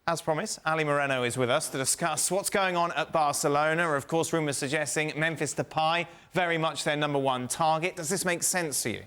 As promised, Ali Moreno is with us to discuss what's going on at Barcelona. Of course, rumours suggesting Memphis Depay, very much their #1 target. Does this make sense to you?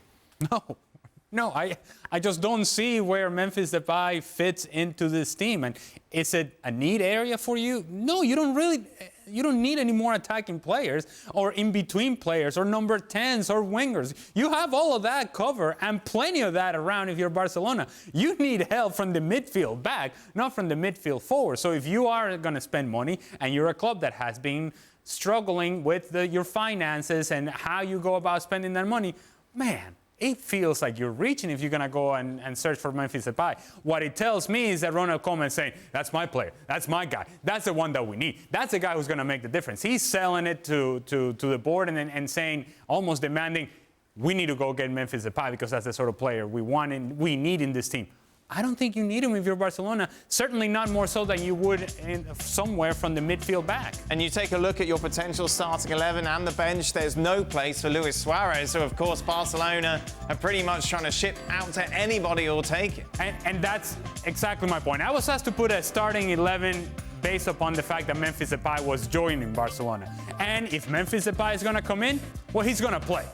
No, I just don't see where Memphis Depay fits into this team. And is it a need area for you? No, you don't need any more attacking players or in-between players or number 10s or wingers. You have all of that covered and plenty of that around if you're Barcelona. You need help from the midfield back, not from the midfield forward. So if you are going to spend money and you're a club that has been struggling with your finances and how you go about spending that money, man, it feels like you're reaching if you're going to go and search for Memphis Depay. What it tells me is that Ronald Koeman is saying, that's my player, that's my guy, that's the one that we need. That's the guy who's going to make the difference. He's selling it to the board and saying, almost demanding, we need to go get Memphis Depay because that's the sort of player we want and we need in this team. I don't think you need him if you're Barcelona. Certainly not more so than you would somewhere from the midfield back. And you take a look at your potential starting 11 and the bench, there's no place for Luis Suarez. So, of course, Barcelona are pretty much trying to ship out to anybody who'll take it. And that's exactly my point. I was asked to put a starting 11 based upon the fact that Memphis Depay was joining Barcelona. And if Memphis Depay is going to come in, well, he's going to play.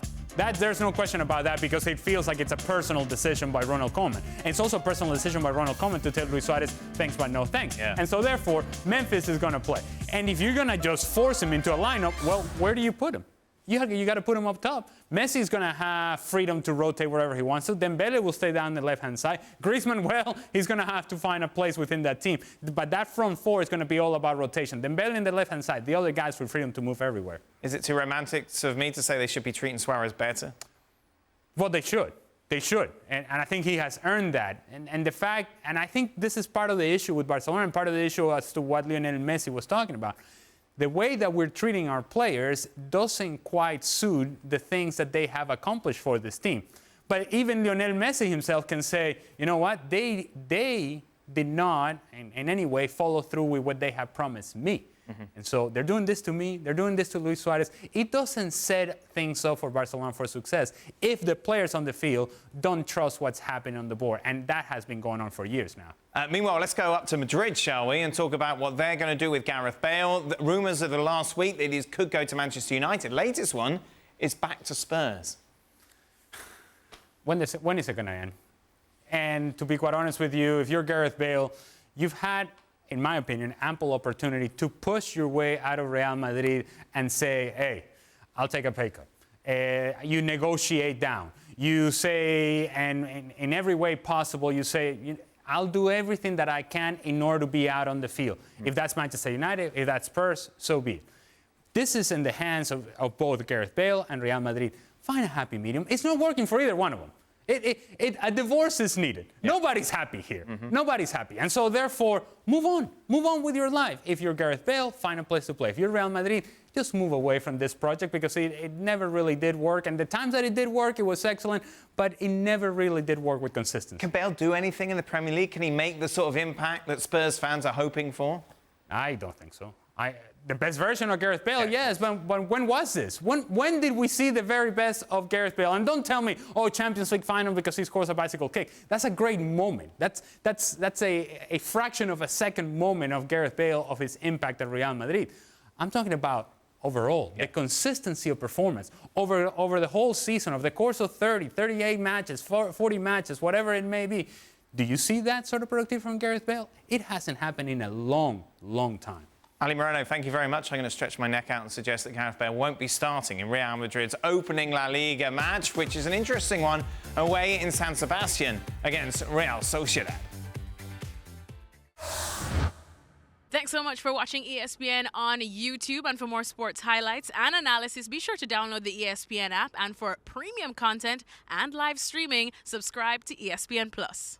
There's no question about that because it feels like it's a personal decision by Ronald Koeman. And it's also a personal decision by Ronald Koeman to tell Luis Suarez, thanks but no thanks. Yeah. And so therefore, Memphis is going to play. And if you're going to just force him into a lineup, well, where do you put him? You got to put him up top. Messi is going to have freedom to rotate wherever he wants to. Dembele will stay down the left-hand side. Griezmann, well, he's going to have to find a place within that team. But that front four is going to be all about rotation. Dembele in the left-hand side. The other guys with freedom to move everywhere. Is it too romantic of me to say they should be treating Suarez better? Well, they should. They should. And I think he has earned that. And the fact, and I think this is part of the issue with Barcelona and part of the issue as to what Lionel Messi was talking about. The way that we're treating our players doesn't quite suit the things that they have accomplished for this team. But even Lionel Messi himself can say, you know what, they did not in any way follow through with what they have promised me. Mm-hmm. And so they're doing this to me, they're doing this to Luis Suarez. It doesn't set things up for Barcelona for success if the players on the field don't trust what's happening on the board. And that has been going on for years now. Meanwhile, let's go up to Madrid, shall we, and talk about what they're going to do with Gareth Bale. The rumours of the last week that he could go to Manchester United. Latest one is back to Spurs. When is it going to end? And to be quite honest with you, if you're Gareth Bale, you've had, in my opinion, ample opportunity to push your way out of Real Madrid and say, hey, I'll take a pay cut. You negotiate down. You say, and in every way possible, you say, I'll do everything that I can in order to be out on the field. If that's Manchester United, if that's Spurs, so be it. This is in the hands of both Gareth Bale and Real Madrid. Find a happy medium. It's not working for either one of them. A divorce is needed. Yeah. Nobody's happy here. Mm-hmm. Nobody's happy. And so, therefore, move on. Move on with your life. If you're Gareth Bale, find a place to play. If you're Real Madrid, just move away from this project because it never really did work. And the times that it did work, it was excellent, but it never really did work with consistency. Can Bale do anything in the Premier League? Can he make the sort of impact that Spurs fans are hoping for? I don't think so. The best version of Gareth Bale, yes, but when was this? When did we see the very best of Gareth Bale? And don't tell me, oh, Champions League final because he scores a bicycle kick. That's a great moment. That's a fraction of a second moment of Gareth Bale, of his impact at Real Madrid. I'm talking about overall, the consistency of performance over the whole season, over the course of 30, 38 matches, 40 matches, whatever it may be. Do you see that sort of productivity from Gareth Bale? It hasn't happened in a long, long time. Ali Moreno, thank you very much. I'm going to stretch my neck out and suggest that Gareth Bale won't be starting in Real Madrid's opening La Liga match, which is an interesting one, away in San Sebastian against Real Sociedad. Thanks so much for watching ESPN on YouTube. And for more sports highlights and analysis, be sure to download the ESPN app. And for premium content and live streaming, subscribe to ESPN+.